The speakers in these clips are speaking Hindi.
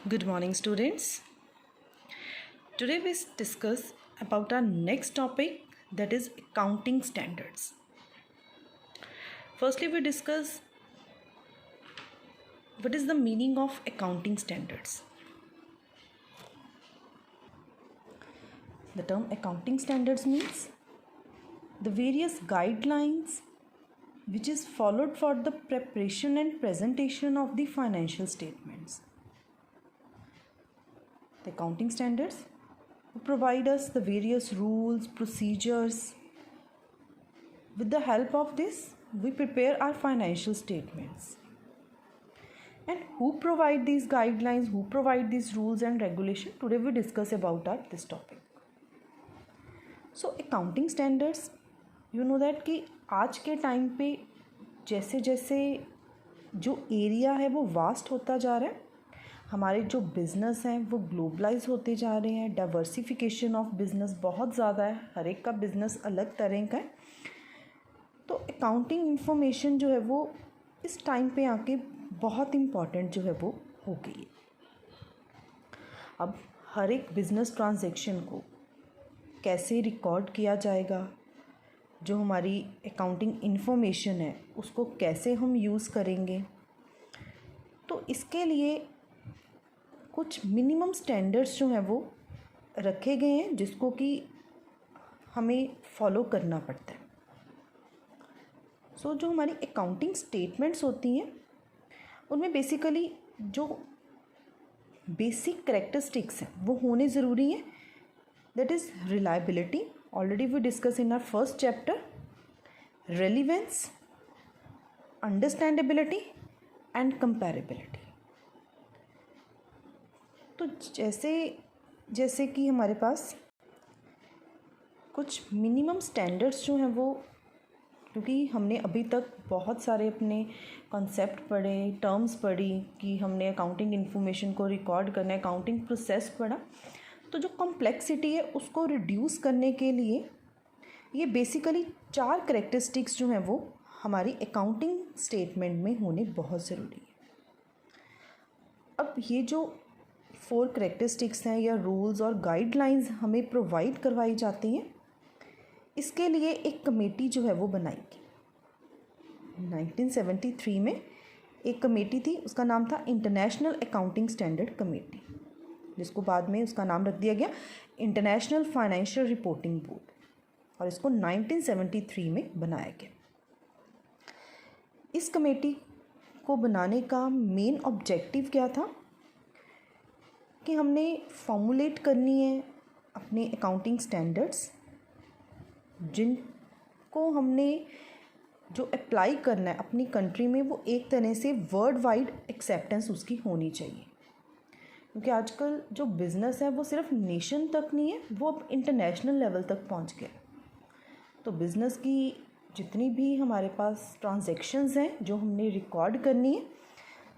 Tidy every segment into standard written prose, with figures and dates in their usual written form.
Good morning, students. Today we discuss about our next topic, that is accounting standards. Firstly, we discuss what is the meaning of accounting standards. The term accounting standards means the various guidelines which is followed for the preparation and presentation of the financial statements. The accounting standards provide us the various rules, procedures. With the help of this, we prepare our financial statements. And who provide these guidelines, who provide these rules and regulations? Today we discuss about this topic. So accounting standards, you know that कि आज के टाइम पे जैसे जैसे जो एरिया है वो वास्ट होता जा रहा है, हमारे जो बिज़नेस हैं वो ग्लोबलाइज होते जा रहे हैं, डाइवर्सिफिकेशन ऑफ बिज़नेस बहुत ज़्यादा है, हर एक का बिज़नेस अलग तरह का है. तो अकाउंटिंग इंफॉर्मेशन जो है वो इस टाइम पे आके बहुत इम्पॉर्टेंट जो है वो हो गई है. अब हर एक बिज़नेस ट्रांजैक्शन को कैसे रिकॉर्ड किया जाएगा, जो हमारी अकाउंटिंग इंफॉर्मेशन है उसको कैसे हम यूज़ करेंगे, तो इसके लिए कुछ मिनिमम स्टैंडर्ड्स जो हैं वो रखे गए हैं जिसको कि हमें फॉलो करना पड़ता है. सो जो हमारी अकाउंटिंग स्टेटमेंट्स होती हैं उनमें बेसिकली जो बेसिक कैरेक्टरिस्टिक्स हैं वो होने ज़रूरी हैं. That is reliability, already we discuss in our first chapter. Relevance, understandability and comparability. तो जैसे कि हमारे पास कुछ मिनिमम स्टैंडर्ड्स जो हैं वो, क्योंकि हमने अभी तक बहुत सारे अपने कॉन्सेप्ट पढ़े, टर्म्स पढ़ी कि हमने अकाउंटिंग इन्फॉर्मेशन को रिकॉर्ड करना है, अकाउंटिंग प्रोसेस पढ़ा, तो जो कॉम्प्लेक्सिटी है उसको रिड्यूस करने के लिए ये बेसिकली 4 कैरेक्टरिस्टिक्स जो हैं वो हमारी अकाउंटिंग स्टेटमेंट में होने बहुत ज़रूरी है. अब ये जो 4 कैरेक्टरिस्टिक्स हैं या रूल्स और गाइडलाइंस हमें प्रोवाइड करवाई जाती हैं, इसके लिए एक कमेटी जो है वो बनाई गई. 1973 में एक कमेटी थी, उसका नाम था इंटरनेशनल अकाउंटिंग स्टैंडर्ड कमेटी, जिसको बाद में उसका नाम रख दिया गया इंटरनेशनल फाइनेंशियल रिपोर्टिंग बोर्ड, और इसको 1973 में बनाया गया. इस कमेटी को बनाने का मेन ऑब्जेक्टिव क्या था कि हमने फॉर्मुलेट करनी है अपने अकाउंटिंग स्टैंडर्ड्स, जिनको हमने जो अप्लाई करना है अपनी कंट्री में वो एक तरह से वर्ल्ड वाइड एक्सेप्टेंस उसकी होनी चाहिए. क्योंकि आजकल जो बिज़नेस है वो सिर्फ नेशन तक नहीं है, वो अब इंटरनेशनल लेवल तक पहुंच गया. तो बिज़नेस की जितनी भी हमारे पास ट्रांजैक्शंस हैं जो हमने रिकॉर्ड करनी है,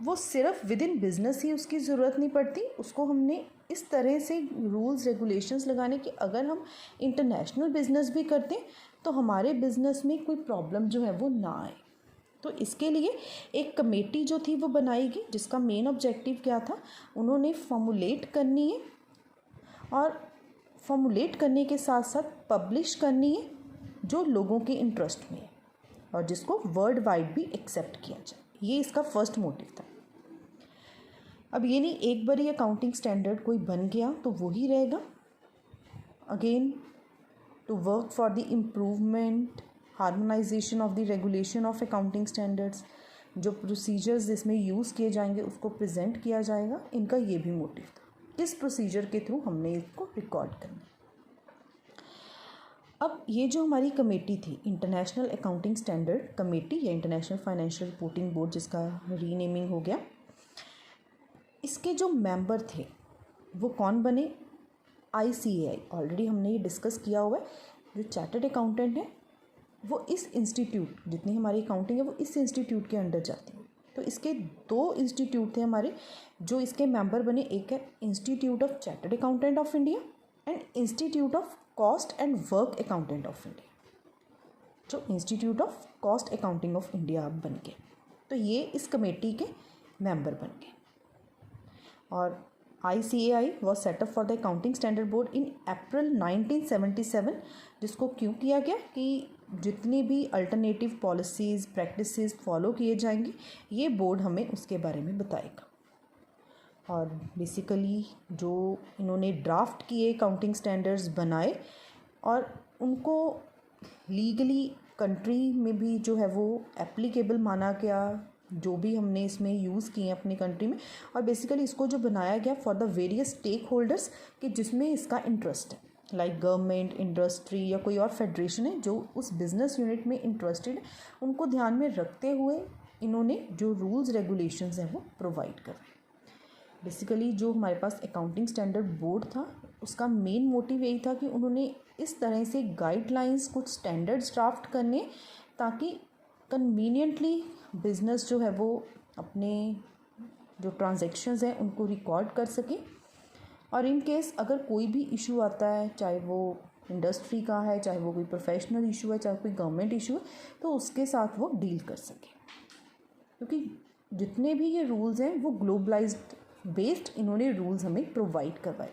वो सिर्फ विद इन बिज़नेस ही उसकी ज़रूरत नहीं पड़ती. उसको हमने इस तरह से रूल्स रेगुलेशंस लगाने कि अगर हम इंटरनेशनल बिज़नेस भी करते हैं तो हमारे बिज़नेस में कोई प्रॉब्लम जो है वो ना आए. तो इसके लिए एक कमेटी जो थी वो बनाई गई, जिसका मेन ऑब्जेक्टिव क्या था, उन्होंने फॉर्मुलेट करनी है और फॉर्मुलेट करने के साथ साथ पब्लिश करनी है जो लोगों के इंटरेस्ट में है और जिसको वर्ल्ड वाइड भी एक्सेप्ट किया जाए. ये इसका फर्स्ट मोटिव था. अब ये नहीं एक बार ही अकाउंटिंग स्टैंडर्ड कोई बन गया तो वो ही रहेगा. Again to work for the improvement, harmonisation of the regulation of accounting standards, जो प्रोसीजर्स इसमें यूज़ किए जाएंगे उसको प्रेजेंट किया जाएगा. इनका ये भी मोटिव था, किस प्रोसीजर के थ्रू हमने इसको रिकॉर्ड करना. अब ये जो हमारी कमेटी थी इंटरनेशनल अकाउंटिंग स्टैंडर्ड कमेटी या इंटरनेशनल फाइनेंशियल रिपोर्टिंग बोर्ड, जिसका रीनेमिंग हो गया, इसके जो मेंबर थे वो कौन बने? ICAI, ऑलरेडी हमने ये डिस्कस किया हुआ है. जो चार्टर्ड अकाउंटेंट है वो इस इंस्टीट्यूट, जितनी हमारी अकाउंटिंग है वो इस इंस्टीट्यूट के अंडर जाती है. तो इसके 2 इंस्टीट्यूट थे हमारे जो इसके मेंबर बने. एक है institute of chartered accountant of India and institute of cost and work accountant of India. जो institute of cost accounting of India बन गए, तो ये इस कमेटी के मेंबर बन गए. और ICAI was set up for the Accounting Standard Board in April 1977, जिसको क्यों किया गया कि जितनी भी अल्टरनेटिव पॉलिसीज़ प्रैक्टिसेस फॉलो किए जाएंगे ये बोर्ड हमें उसके बारे में बताएगा। और बेसिकली जो इन्होंने ड्राफ्ट किए अकाउंटिंग स्टैंडर्ड्स बनाए और उनको लीगली कंट्री में भी जो है वो एप्लीकेबल माना गया, जो भी हमने इसमें यूज़ किए हैं अपनी कंट्री में। और बेसिकली इसको जो बनाया गया for the various stakeholders कि जिसमें इसका इंटरेस्ट है, लाइक गवर्नमेंट, इंडस्ट्री या कोई और फेडरेशन है जो उस बिज़नेस यूनिट में इंटरेस्टेड है, उनको ध्यान में रखते हुए इन्होंने जो रूल्स रेगुलेशंस हैं वो प्रोवाइड कर रहे हैं। बेसिकली जो हमारे पास अकाउंटिंग स्टैंडर्ड बोर्ड था उसका मेन मोटिव यही था कि उन्होंने इस तरह से गाइडलाइंस, कुछ स्टैंडर्ड्स ड्राफ्ट करने ताकि कन्वीनियंटली बिज़नेस जो है वो अपने जो ट्रांजैक्शंस हैं उनको रिकॉर्ड कर सके। और इन केस अगर कोई भी इशू आता है, चाहे वो इंडस्ट्री का है, चाहे वो कोई प्रोफेशनल इशू है, चाहे कोई गवर्नमेंट इशू है, तो उसके साथ वो डील कर सके। क्योंकि जितने भी ये रूल्स हैं वो ग्लोबलाइज्ड बेस्ड इन्होंने रूल्स हमें प्रोवाइड करवाए।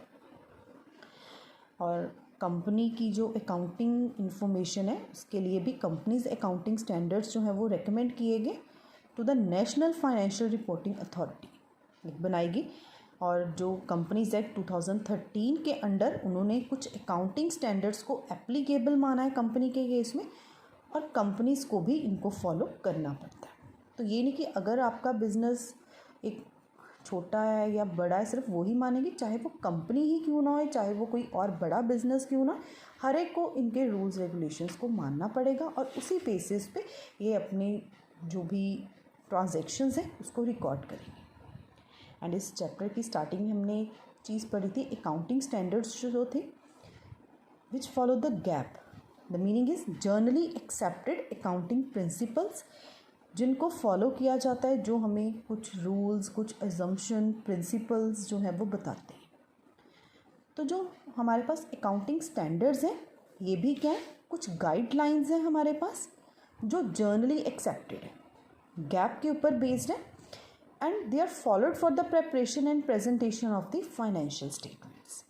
और कंपनी की जो अकाउंटिंग इन्फॉर्मेशन है उसके लिए भी कंपनीज अकाउंटिंग स्टैंडर्ड्स जो हैं वो रेकमेंड किए गए to the national financial reporting authority बनाएगी। और जो कंपनीज एक्ट 2013 के अंडर उन्होंने कुछ अकाउंटिंग स्टैंडर्ड्स को एप्लीकेबल माना है कंपनी के केस में, और कंपनीज़ को भी इनको फॉलो करना पड़ता है। तो ये नहीं कि अगर आपका बिज़नेस एक छोटा है या बड़ा है सिर्फ वही मानेंगे, चाहे वो कंपनी ही क्यों ना हो, चाहे वो कोई और बड़ा बिजनेस क्यों ना, हर एक को इनके रूल्स रेगुलेशंस को मानना पड़ेगा और उसी बेसिस पे ये अपने जो भी ट्रांजैक्शंस हैं उसको रिकॉर्ड करेंगे। एंड इस चैप्टर की स्टार्टिंग में हमने एक चीज़ पढ़ी थी, अकाउंटिंग स्टैंडर्ड्स जो थे which follow the GAAP. The meaning is generally accepted accounting principles, जिनको फॉलो किया जाता है, जो हमें कुछ रूल्स, कुछ अजम्पशन, प्रिंसिपल्स जो हैं वो बताते हैं। तो जो हमारे पास अकाउंटिंग स्टैंडर्ड्स हैं ये भी क्या है, कुछ गाइडलाइंस हैं हमारे पास जो जर्नली एक्सेप्टेड है, गैप के ऊपर बेस्ड है, and they are followed for the preparation and presentation of the financial statements.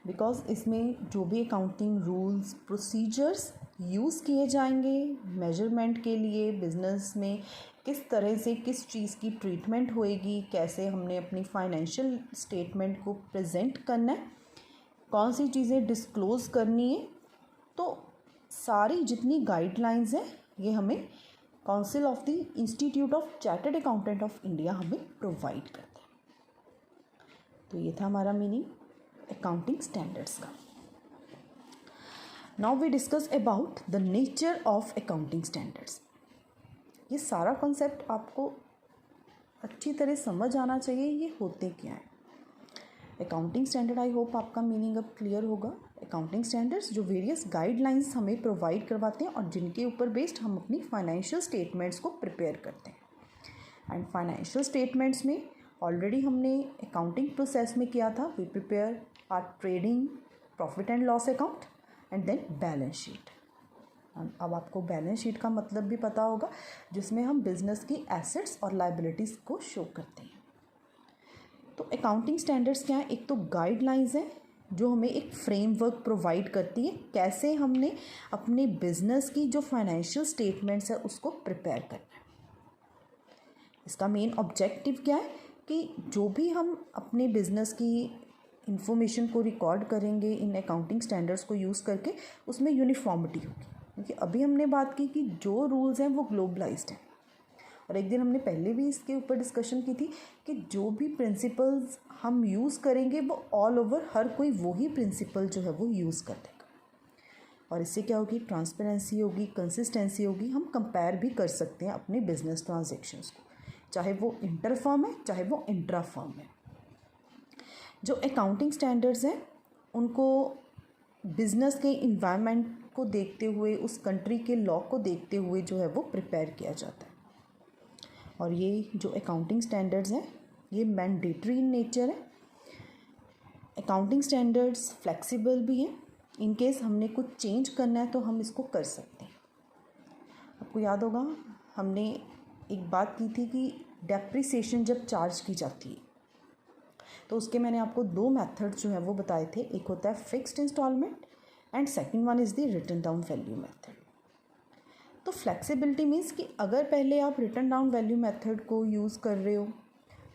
Because इसमें जो भी अकाउंटिंग रूल्स, प्रोसीजर्स यूज़ किए जाएंगे मेजरमेंट के लिए, बिज़नेस में किस तरह से किस चीज़ की ट्रीटमेंट होएगी, कैसे हमने अपनी फाइनेंशियल स्टेटमेंट को प्रेजेंट करना है, कौन सी चीज़ें डिस्क्लोज़ करनी है, तो सारी जितनी गाइडलाइंस हैं ये हमें council of the institute of chartered accountant of India हमें प्रोवाइड करता है। तो ये था हमारा मीनिंग अकाउंटिंग स्टैंडर्ड्स का। Now we discuss about the nature of accounting standards. ये सारा कॉन्सेप्ट आपको अच्छी तरह समझ आना चाहिए ये होते क्या है। अकाउंटिंग स्टैंडर्ड, आई होप आपका मीनिंग अब क्लियर होगा। अकाउंटिंग स्टैंडर्ड्स जो वेरियस गाइडलाइंस हमें प्रोवाइड करवाते हैं और जिनके ऊपर बेस्ड हम अपनी फाइनेंशियल स्टेटमेंट्स को प्रिपेयर करते हैं। एंड फाइनेंशियल स्टेटमेंट्स में ऑलरेडी हमने अकाउंटिंग प्रोसेस में किया था, we prepare our trading profit and loss account and then balance sheet. अब आपको बैलेंस शीट का मतलब भी पता होगा, जिसमें हम बिजनेस की एसेट्स और लायबिलिटीज़ को शो करते हैं। तो अकाउंटिंग स्टैंडर्ड्स क्या है, एक तो गाइडलाइंस है जो हमें एक फ्रेमवर्क प्रोवाइड करती है कैसे हमने अपने बिजनेस की जो फाइनेंशियल स्टेटमेंट्स है उसको प्रिपेयर करना है। इसका मेन ऑब्जेक्टिव क्या है कि जो भी हम अपने बिजनेस की इंफॉर्मेशन को रिकॉर्ड करेंगे इन अकाउंटिंग स्टैंडर्ड्स को यूज़ करके, उसमें यूनिफॉर्मिटी होगी। क्योंकि अभी हमने बात की कि जो रूल्स हैं वो ग्लोबलाइज्ड हैं, और एक दिन हमने पहले भी इसके ऊपर डिस्कशन की थी कि जो भी प्रिंसिपल्स हम यूज़ करेंगे वो ऑल ओवर हर कोई वही प्रिंसिपल जो है वो यूज़ कर देगा। और इससे क्या होगी, ट्रांसपेरेंसी होगी, कंसिस्टेंसी होगी, हम कंपेयर भी कर सकते हैं अपने बिजनेस ट्रांजेक्शन्स को, चाहे वो इंटर फर्म है चाहे वो इंट्रा फर्म है। जो अकाउंटिंग स्टैंडर्ड्स हैं उनको बिज़नेस के इन्वायरमेंट को देखते हुए, उस कंट्री के लॉ को देखते हुए जो है वो प्रिपेयर किया जाता है। और ये जो अकाउंटिंग स्टैंडर्ड्स हैं ये मैंडेटरी इन नेचर है। अकाउंटिंग स्टैंडर्ड्स फ्लेक्सिबल भी हैं, इन केस हमने कुछ चेंज करना है तो हम इसको कर सकते हैं। आपको याद होगा हमने एक बात की थी कि डेप्रिसिएशन जब चार्ज की जाती है तो उसके मैंने आपको 2 मेथड जो है वो बताए थे, एक होता है fixed instalment and second one is the written down value method. तो फ्लेक्सिबिलिटी मीन्स कि अगर पहले आप रिटन डाउन वैल्यू मेथड को यूज़ कर रहे हो,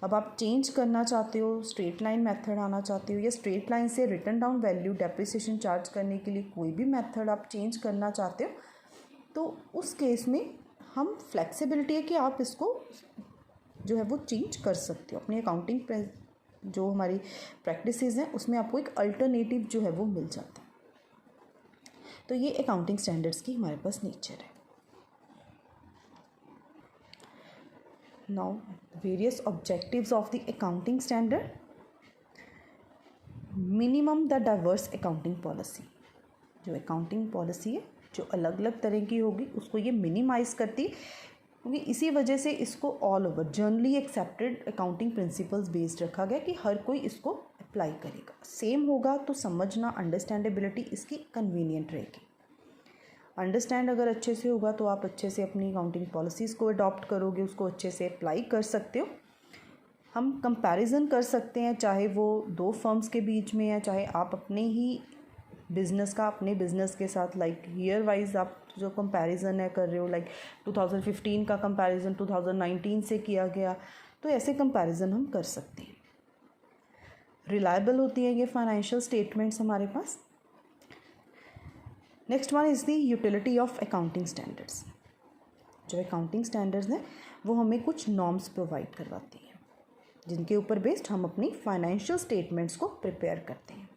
अब आप चेंज करना चाहते हो, स्ट्रेट लाइन मेथड आना चाहते हो, या स्ट्रेट लाइन से written down value depreciation charge करने के लिए कोई भी मेथड आप चेंज करना चाहते हो, तो उस केस में हम फ्लेक्सिबिलिटी है कि आप इसको जो है वो चेंज कर सकते हो। अपनी अकाउंटिंग जो हमारी प्रैक्टिसेस हैं उसमें आपको एक अल्टरनेटिव जो है वो मिल जाता है। तो ये अकाउंटिंग स्टैंडर्ड्स की हमारे पास नेचर है। Now various objectives of the accounting standard. Minimum the diverse accounting policy. जो अकाउंटिंग पॉलिसी है जो अलग अलग तरह की होगी उसको ये मिनिमाइज़ करती है, क्योंकि इसी वजह से इसको all over generally accepted accounting principles based रखा गया कि हर कोई इसको अप्लाई करेगा। सेम होगा तो समझना, अंडरस्टैंडेबिलिटी इसकी कन्वीनियंट रहेगी। अंडरस्टैंड अगर अच्छे से होगा तो आप अच्छे से अपनी अकाउंटिंग पॉलिसीज़ को अडॉप्ट करोगे, उसको अच्छे से अप्लाई कर सकते हो। हम कंपैरिजन कर सकते हैं, चाहे वो 2 फर्म्स के बीच में है, चाहे आप अपने ही बिज़नेस का अपने बिज़नेस के साथ लाइक ईयर वाइज आप जो कंपैरिजन है कर रहे हो, लाइक 2015 का कंपैरिजन 2019 से किया गया, तो ऐसे कंपैरिजन हम कर सकते हैं। रिलायबल होती है ये फाइनेंशियल स्टेटमेंट्स हमारे पास। Next one is the utility of accounting standards. जो अकाउंटिंग स्टैंडर्ड्स हैं वो हमें कुछ नॉर्म्स प्रोवाइड करवाती हैं जिनके ऊपर बेस्ड हम अपनी फाइनेंशियल स्टेटमेंट्स को प्रिपेयर करते हैं।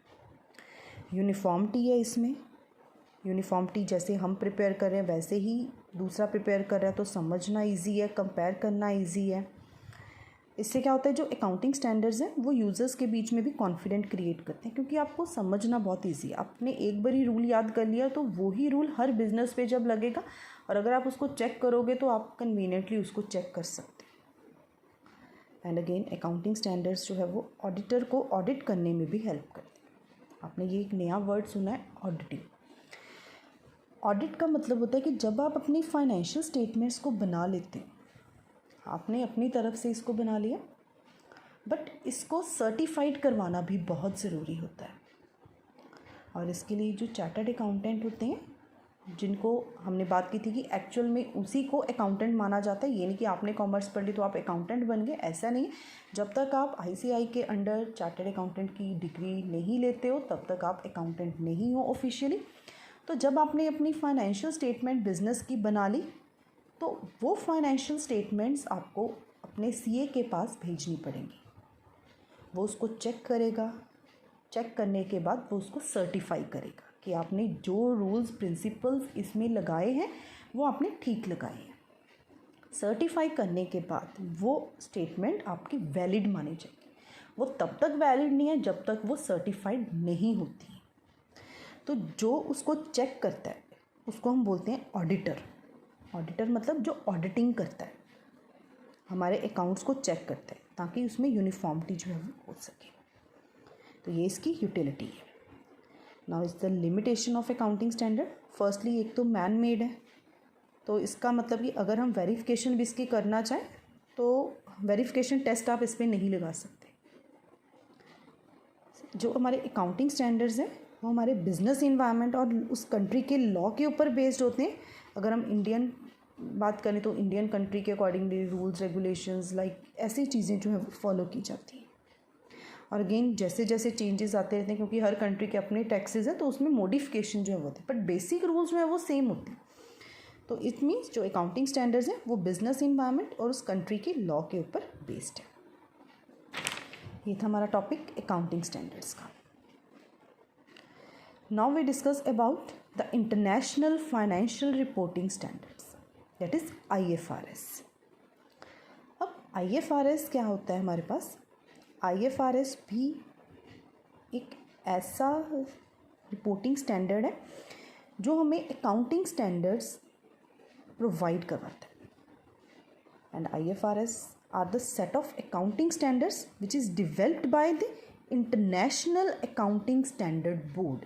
यूनिफॉर्मिटी है इसमें। यूनिफॉर्मिटी जैसे हम प्रिपेयर कर रहे हैं वैसे ही दूसरा प्रिपेयर कर रहा है, तो समझना इजी है, कंपेयर करना इजी है। इससे क्या होता है, जो अकाउंटिंग स्टैंडर्ड्स हैं वो यूज़र्स के बीच में भी कॉन्फिडेंट क्रिएट करते हैं, क्योंकि आपको समझना बहुत इजी है। आपने एक बार ही रूल याद कर लिया तो वही रूल हर बिजनेस पे जब लगेगा, और अगर आप उसको चेक करोगे तो आप कन्वीनियंटली उसको चेक कर सकते हैं। एंड अगेन अकाउंटिंग स्टैंडर्ड्स जो है वो ऑडिटर को ऑडिट करने में भी हेल्प करते हैं। आपने ये एक नया वर्ड सुना है, ऑडिटिंग। ऑडिट का मतलब होता है कि जब आप अपनी फाइनेंशियल स्टेटमेंट्स को बना लेते हैं, आपने अपनी तरफ से इसको बना लिया, बट इसको सर्टिफाइड करवाना भी बहुत ज़रूरी होता है। और इसके लिए जो चार्टर्ड अकाउंटेंट होते हैं, जिनको हमने बात की थी कि एक्चुअल में उसी को अकाउंटेंट माना जाता है, ये नहीं कि आपने कॉमर्स पढ़ ली तो आप अकाउंटेंट बन गए, ऐसा नहीं। जब तक आप ICAI के अंडर चार्टर्ड अकाउंटेंट की डिग्री नहीं लेते हो तब तक आप अकाउंटेंट नहीं हो ऑफिशियली। तो जब आपने अपनी फाइनेंशियल स्टेटमेंट बिजनेस की बना ली तो वो फाइनेंशियल स्टेटमेंट्स आपको अपने CA के पास भेजनी पड़ेंगी। वो उसको चेक करेगा, चेक करने के बाद वो उसको सर्टिफाई करेगा कि आपने जो रूल्स प्रिंसिपल्स इसमें लगाए हैं वो आपने ठीक लगाए हैं। सर्टिफाई करने के बाद वो स्टेटमेंट आपकी वैलिड मानी जाएगी। वो तब तक वैलिड नहीं है जब तक वो सर्टिफाइड नहीं होती। तो जो उसको चेक करता है उसको हम बोलते हैं ऑडिटर। ऑडिटर मतलब जो ऑडिटिंग करता है, हमारे अकाउंट्स को चेक करता है ताकि उसमें यूनिफॉर्मिटी जो है वो हो सके। तो ये इसकी यूटिलिटी है। Now is the limitation of accounting standard. Firstly एक तो मैन मेड है, तो इसका मतलब कि अगर हम वेरिफिकेशन भी इसकी करना चाहें तो वेरिफिकेशन टेस्ट आप इस पर नहीं लगा सकते। जो हमारे अकाउंटिंग स्टैंडर्ड्स हैं वो हमारे बिजनेस इन्वायरमेंट और उस कंट्री के लॉ के ऊपर बेस्ड होते हैं। अगर हम इंडियन बात करें तो इंडियन कंट्री के अकॉर्डिंगली रूल्स रेगुलेशंस लाइक ऐसी चीज़ें जो है वो फॉलो की जाती हैं। और अगेन जैसे जैसे चेंजेस आते रहते हैं, क्योंकि हर कंट्री के अपने टैक्सेस हैं तो उसमें मॉडिफिकेशन जो है वो होती है, बट बेसिक रूल्स जो है वो सेम होते हैं। तो इट मीन्स जो अकाउंटिंग स्टैंडर्ड्स हैं वो बिजनेस इन्वायरमेंट और उस कंट्री के लॉ के ऊपर बेस्ड है। ये था हमारा टॉपिक अकाउंटिंग स्टैंडर्ड्स का। Now we discuss about the international financial reporting standards, that is IFRS। अब IFRS क्या होता है हमारे पास? IFRS भी एक ऐसा रिपोर्टिंग स्टैंडर्ड है जो हमें अकाउंटिंग स्टैंडर्ड्स प्रोवाइड करवाता है। And IFRS are the set of accounting standards which is developed by the international accounting standard board.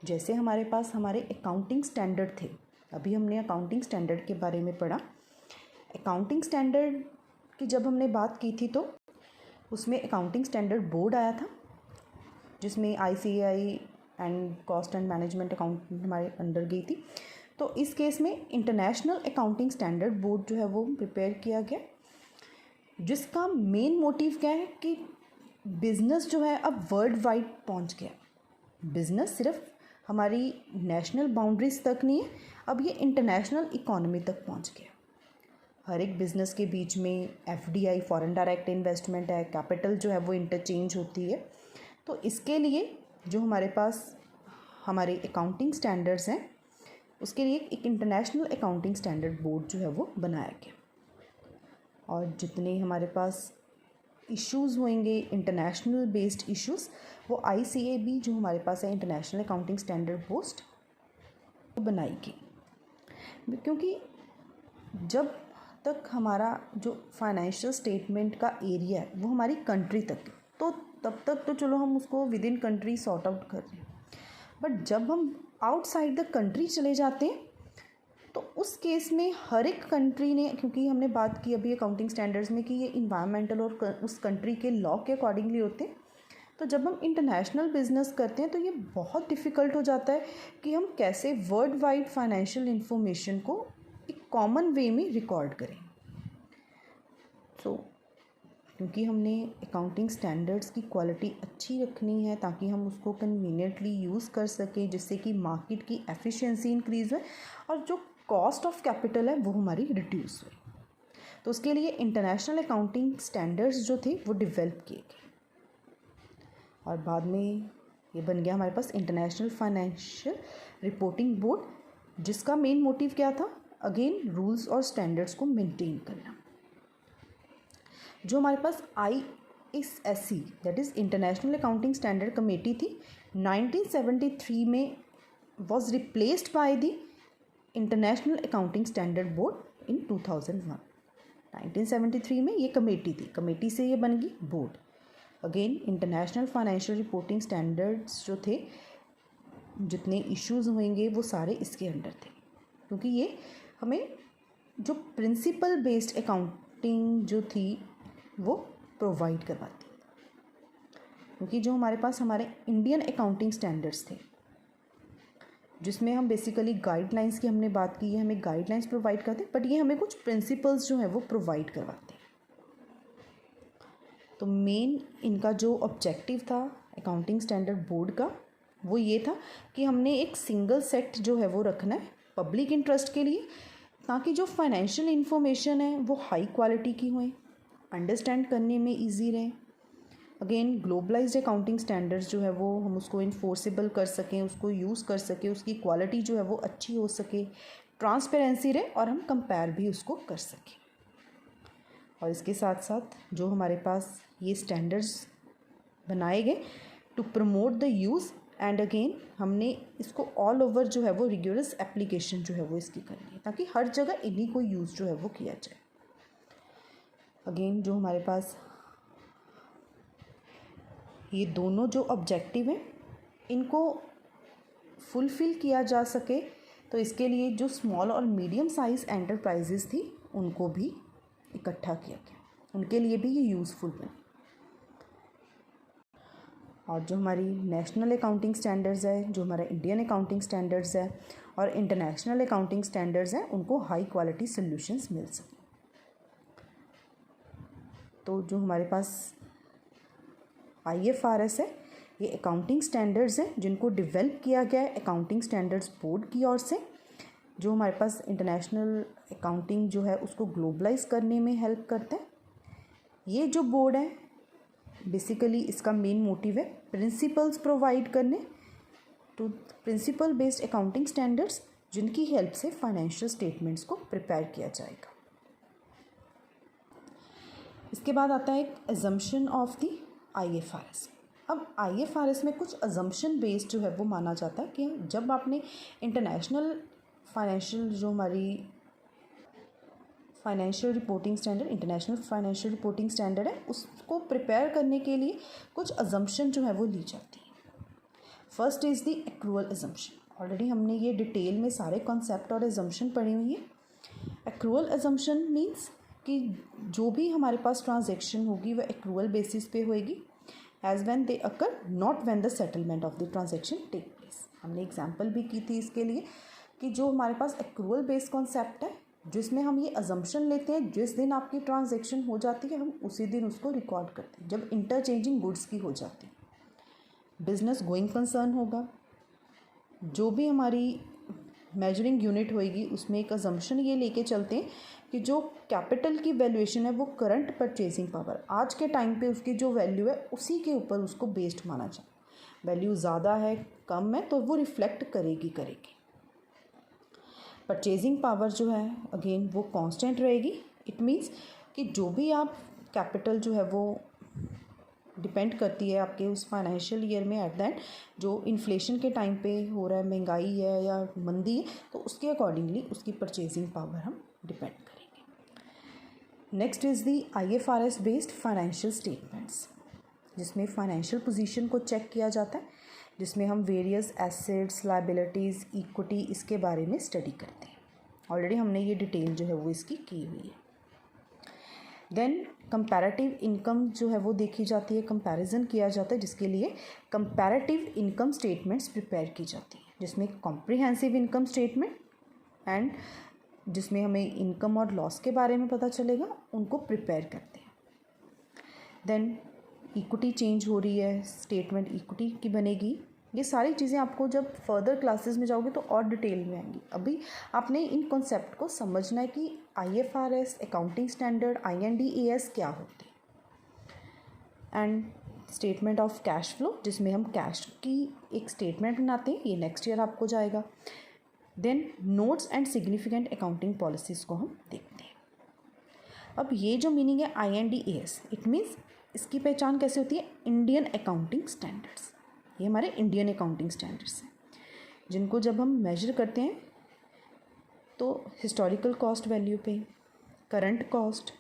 जैसे हमारे पास हमारे अकाउंटिंग स्टैंडर्ड थे, अभी हमने अकाउंटिंग स्टैंडर्ड के बारे में पढ़ा। अकाउंटिंग स्टैंडर्ड की जब हमने बात की थी तो उसमें अकाउंटिंग स्टैंडर्ड बोर्ड आया था, जिसमें ICAI and cost and management account हमारे अंडर गई थी। तो इस केस में इंटरनेशनल अकाउंटिंग स्टैंडर्ड बोर्ड जो है वो प्रिपेयर किया गया, जिसका मेन मोटिव क्या है कि बिज़नेस जो है अब वर्ल्ड वाइड पहुंच गया। बिज़नेस सिर्फ हमारी नेशनल बाउंड्रीज तक नहीं है, अब ये इंटरनेशनल इकोनॉमी तक पहुंच गया। हर एक बिज़नेस के बीच में FDI फॉरेन डायरेक्ट इन्वेस्टमेंट है, कैपिटल जो है वो इंटरचेंज होती है। तो इसके लिए जो हमारे पास हमारे अकाउंटिंग स्टैंडर्ड्स हैं, उसके लिए एक इंटरनेशनल अकाउंटिंग स्टैंडर्ड बोर्ड जो है वो बनाया गया। और जितने हमारे पास इश्यूज़ होंगे इंटरनेशनल बेस्ड इश्यूज़, वो ICAB जो हमारे पास है इंटरनेशनल अकाउंटिंग स्टैंडर्ड पोस्ट बनाई गई। क्योंकि जब तक हमारा जो फाइनेंशियल स्टेटमेंट का एरिया है वो हमारी कंट्री तक है, तो तब तक तो चलो हम उसको with in country sort out कर रहे हैं। बट जब हम आउटसाइड द कंट्री चले जाते हैं तो उस केस में हर एक कंट्री ने, क्योंकि हमने बात की अभी अकाउंटिंग स्टैंडर्ड्स में कि ये इन्वायरमेंटल और उस कंट्री के लॉ के अकॉर्डिंगली होते हैं, तो जब हम इंटरनेशनल बिजनेस करते हैं तो ये बहुत डिफ़िकल्ट हो जाता है कि हम कैसे वर्ल्ड वाइड फाइनेंशियल इंफॉर्मेशन को एक कॉमन वे में रिकॉर्ड करें। क्योंकि हमने अकाउंटिंग स्टैंडर्ड्स की क्वालिटी अच्छी रखनी है ताकि हम उसको कन्वीनियंटली यूज़ कर सकें, जिससे कि मार्केट की एफिशिएंसी इंक्रीज़ हो और जो कॉस्ट ऑफ कैपिटल है वो हमारी रिड्यूस हुई। तो उसके लिए इंटरनेशनल अकाउंटिंग स्टैंडर्ड्स जो थे वो डेवलप किए गए और बाद में ये बन गया हमारे पास इंटरनेशनल फाइनेंशियल रिपोर्टिंग बोर्ड, जिसका मेन मोटिव क्या था, अगेन रूल्स और स्टैंडर्ड्स को मेंटेन करना। जो हमारे पास ISSC that is international accounting standard committee थी, 1973 में was replaced by the international accounting standard board in 2001। 1973 में ये कमेटी थी, कमेटी से ये बन गई board. Again international financial reporting standards जो थे, जितने इश्यूज़ होंगे वो सारे इसके अंडर थे, क्योंकि ये हमें जो प्रिंसिपल बेस्ड अकाउंटिंग जो थी वो प्रोवाइड करवाती, क्योंकि जो हमारे पास हमारे इंडियन अकाउंटिंग स्टैंडर्ड्स थे, जिसमें हम बेसिकली गाइडलाइंस की हमने बात की है, हमें गाइडलाइंस प्रोवाइड करते, बट ये हमें कुछ प्रिंसिपल्स जो है वो प्रोवाइड करवाते हैं। तो मेन इनका जो ऑब्जेक्टिव था अकाउंटिंग स्टैंडर्ड बोर्ड का, वो ये था कि हमने एक सिंगल सेट जो है वो रखना है पब्लिक इंटरेस्ट के लिए, ताकि जो फाइनेंशियल इंफॉर्मेशन है वो हाई क्वालिटी की होए, अंडरस्टैंड करने में इजी रहे। अगेन ग्लोबलाइज्ड अकाउंटिंग स्टैंडर्ड्स जो है वो हम उसको इन्फोर्सेबल कर सकें, उसको यूज़ कर सकें, उसकी क्वालिटी जो है वो अच्छी हो सके, ट्रांसपेरेंसी रहे और हम कंपेयर भी उसको कर सकें। और इसके साथ साथ जो हमारे पास ये स्टैंडर्ड्स बनाए गए to promote the use and again हमने इसको ऑल ओवर जो है वो रिगुलस एप्लीकेशन जो है वो इसकी करनी है, ताकि हर जगह इन्हीं को यूज़ जो है वो किया जाए। अगेन जो हमारे पास ये दोनों जो ऑब्जेक्टिव हैं इनको फुलफ़िल किया जा सके, तो इसके लिए जो स्मॉल और मीडियम साइज़ एंटरप्राइजेज़ थी उनको भी इकट्ठा किया गया, उनके लिए भी ये यूज़फुल बने। और जो हमारी नेशनल अकाउंटिंग स्टैंडर्ड्स है, जो हमारा इंडियन अकाउंटिंग स्टैंडर्ड्स है और इंटरनेशनल अकाउंटिंग स्टैंडर्ड्स हैं, उनको हाई क्वालिटी सॉल्यूशंस मिल सकें। तो जो हमारे पास IFRS है, ये अकाउंटिंग स्टैंडर्ड्स हैं जिनको डेवलप किया गया है अकाउंटिंग स्टैंडर्ड्स बोर्ड की ओर से, जो हमारे पास इंटरनेशनल अकाउंटिंग जो है उसको ग्लोबलाइज करने में हेल्प करता है। ये जो बोर्ड है बेसिकली इसका मेन मोटिव है प्रिंसिपल्स प्रोवाइड करने to principle based accounting standards, जिनकी हेल्प से फाइनेंशियल स्टेटमेंट्स को प्रिपेयर किया जाएगा। इसके बाद आता है एक अजम्पशन ऑफ द IFRS। अब IFRS में कुछ अजम्पशन बेस्ड जो है वो माना जाता है कि जब आपने इंटरनेशनल फाइनेंशियल जो हमारी financial reporting standard international financial reporting standard है, उसको प्रिपेयर करने के लिए कुछ अजम्पशन जो है वो ली जाती है। First is the accrual assumption. Already हमने ये डिटेल में सारे कॉन्सेप्ट और अजम्पशन पढ़ी हुई है। एक्रूअल अजम्पशन मीन्स कि जो भी हमारे पास ट्रांजैक्शन होगी वह एक्रूअल बेसिस पे होएगी, as when they occur, not when the settlement of the transaction take place. हमने एग्जांपल भी की थी इसके लिए कि जो हमारे पास एक्रूअल बेस कॉन्सेप्ट है, जिसमें हम ये अजम्पशन लेते हैं जिस दिन आपकी ट्रांजैक्शन हो जाती है हम उसी दिन उसको रिकॉर्ड करते हैं, जब इंटरचेंजिंग गुड्स की हो जाती है। बिजनेस गोइंग कंसर्न होगा, जो भी हमारी मेजरिंग यूनिट होएगी उसमें एक अजम्पशन ये लेके चलते हैं कि जो कैपिटल की वैल्यूएशन है वो करंट परचेजिंग पावर, आज के टाइम पे उसकी जो वैल्यू है उसी के ऊपर उसको बेस्ड माना जाए। वैल्यू ज़्यादा है कम है तो वो रिफ्लेक्ट करेगी। परचेजिंग पावर जो है अगेन वो कांस्टेंट रहेगी। इट मीन्स कि जो भी आप कैपिटल जो है वो डिपेंड करती है आपके उस फाइनेंशियल ईयर में एट द एंड, जो इन्फ्लेशन के टाइम पे हो रहा है, महंगाई है या मंदी है, तो उसके अकॉर्डिंगली उसकी परचेजिंग पावर हम डिपेंड करेंगे। Next is the IFRS based financial statements, जिसमें फाइनेंशियल पोजीशन को चेक किया जाता है, जिसमें हम वेरियस एसेट्स, लायबिलिटीज़, इक्विटी इसके बारे में स्टडी करते हैं। ऑलरेडी हमने ये डिटेल जो है वो इसकी की हुई है। देन कंपैरेटिव इनकम जो है वो देखी जाती है, कंपैरिजन किया जाता है, जिसके लिए कंपैरेटिव इनकम स्टेटमेंट्स प्रिपेयर की जाती है, जिसमें कॉम्प्रिहेंसिव इनकम स्टेटमेंट एंड जिसमें हमें इनकम और लॉस के बारे में पता चलेगा, उनको प्रिपेयर करते हैं। देन इक्विटी चेंज हो रही है, स्टेटमेंट इक्विटी की बनेगी। ये सारी चीज़ें आपको जब फर्दर क्लासेस में जाओगे तो और डिटेल में आएंगी। अभी आपने इन कॉन्सेप्ट को समझना है कि IFRS, अकाउंटिंग स्टैंडर्ड, IND-AS क्या होते हैं, and statement of cash flow, जिसमें हम कैश की एक स्टेटमेंट बनाते हैं, ये नेक्स्ट ईयर आपको जाएगा। Then notes and significant accounting policies को हम देखते हैं। अब ये जो मीनिंग है IND-AS, इट मीन्स इसकी पहचान कैसे होती है, इंडियन अकाउंटिंग स्टैंडर्ड्स। ये हमारे इंडियन अकाउंटिंग स्टैंडर्ड्स हैं, जिनको जब हम मेजर करते हैं तो हिस्टोरिकल कॉस्ट वैल्यू पे, करंट कॉस्ट,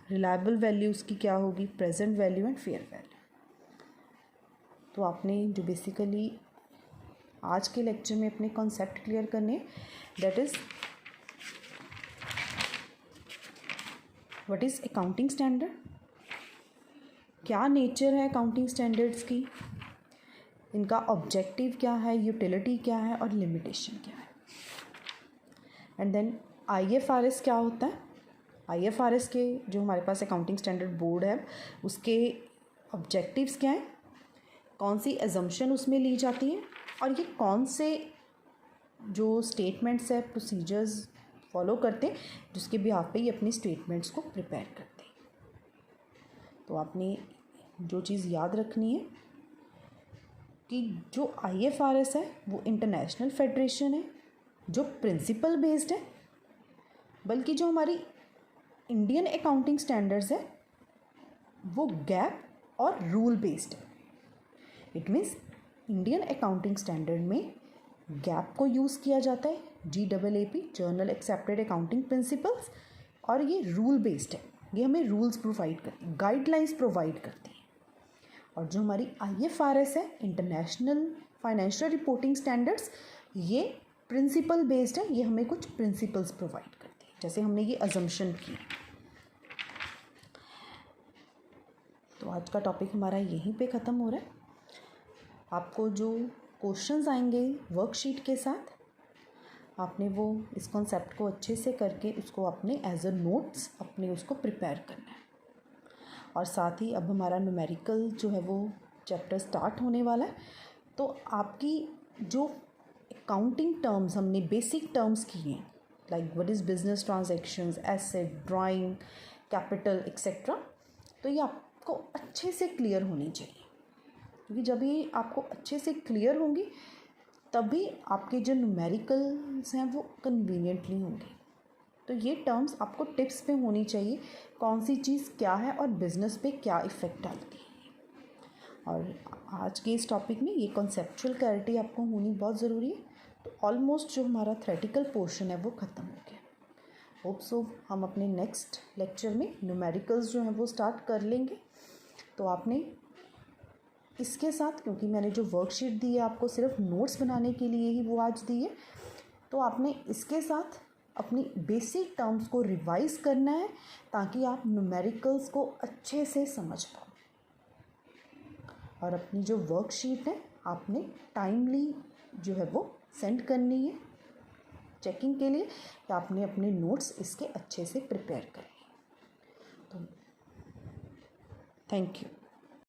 रिलायबल वैल्यू उसकी क्या होगी, present value and fair value. तो आपने जो बेसिकली आज के लेक्चर में अपने कॉन्सेप्ट क्लियर करने, that is what is accounting standard, क्या नेचर है अकाउंटिंग स्टैंडर्ड्स की, इनका ऑब्जेक्टिव क्या है, यूटिलिटी क्या है और लिमिटेशन क्या है। एंड देन IFRS क्या होता है, IFRS के जो हमारे पास अकाउंटिंग स्टैंडर्ड बोर्ड है उसके ऑब्जेक्टिव्स क्या हैं, कौन सी एजम्पशन उसमें ली जाती है और ये कौन से जो स्टेटमेंट्स है, प्रोसीजर्स फॉलो करते हैं जिसके बिहाफ पे ये अपनी स्टेटमेंट्स को प्रिपेयर करते हैं। तो आपने जो चीज़ याद रखनी है कि जो IFRS है वो इंटरनेशनल फेडरेशन है जो प्रिंसिपल बेस्ड है, बल्कि जो हमारी इंडियन अकाउंटिंग स्टैंडर्ड्स है वो गैप और रूल बेस्ड है। It means Indian accounting standard में गैप को यूज़ किया जाता है, GAAP, journal accepted accounting principles, और ये रूल बेस्ड है, ये हमें रूल्स प्रोवाइड करती है, गाइडलाइंस प्रोवाइड करती है। और जो हमारी IFRS है, इंटरनेशनल फाइनेंशियल रिपोर्टिंग स्टैंडर्ड्स, ये प्रिंसिपल बेस्ड है, ये हमें कुछ प्रिंसिपल्स प्रोवाइड करती है, जैसे हमने ये अजम्पशन की। तो आज का टॉपिक हमारा यहीं पे ख़त्म हो रहा है। आपको जो क्वेश्चंस आएंगे वर्कशीट के साथ, आपने वो इस कॉन्सेप्ट को अच्छे से करके उसको अपने एज अ नोट्स अपने उसको प्रिपेयर करना है। और साथ ही अब हमारा न्यूमेरिकल जो है वो चैप्टर स्टार्ट होने वाला है, तो आपकी जो अकाउंटिंग टर्म्स हमने बेसिक टर्म्स किए हैं, like what is business transactions, asset, drawing, capital etcetera, तो ये आपको अच्छे से क्लियर होनी चाहिए, क्योंकि जब ये आपको अच्छे से क्लियर होंगी तभी आपके जो न्यूमेरिकल्स हैं वो कन्वीनियंटली होंगे। तो ये टर्म्स आपको टिप्स पे होनी चाहिए, कौन सी चीज़ क्या है और बिज़नेस पे क्या इफ़ेक्ट डालती है। और आज के इस टॉपिक में ये कॉन्सेप्चुअल क्लैरिटी आपको होनी बहुत ज़रूरी है। तो ऑलमोस्ट जो हमारा थ्योरेटिकल पोर्शन है वो ख़त्म हो गया। होप सो हम अपने नेक्स्ट लेक्चर में न्यूमेरिकल्स जो हैं वो स्टार्ट कर लेंगे। तो आपने इसके साथ, क्योंकि मैंने जो वर्कशीट दी है आपको सिर्फ नोट्स बनाने के लिए ही वो आज दी है, तो आपने इसके साथ अपनी बेसिक टर्म्स को रिवाइज करना है ताकि आप न्यूमेरिकल्स को अच्छे से समझ पाओ। और अपनी जो वर्कशीट है आपने टाइमली जो है वो सेंड करनी है चेकिंग के लिए, या आपने अपने नोट्स इसके अच्छे से प्रिपेयर करने हैं। तो थैंक यू।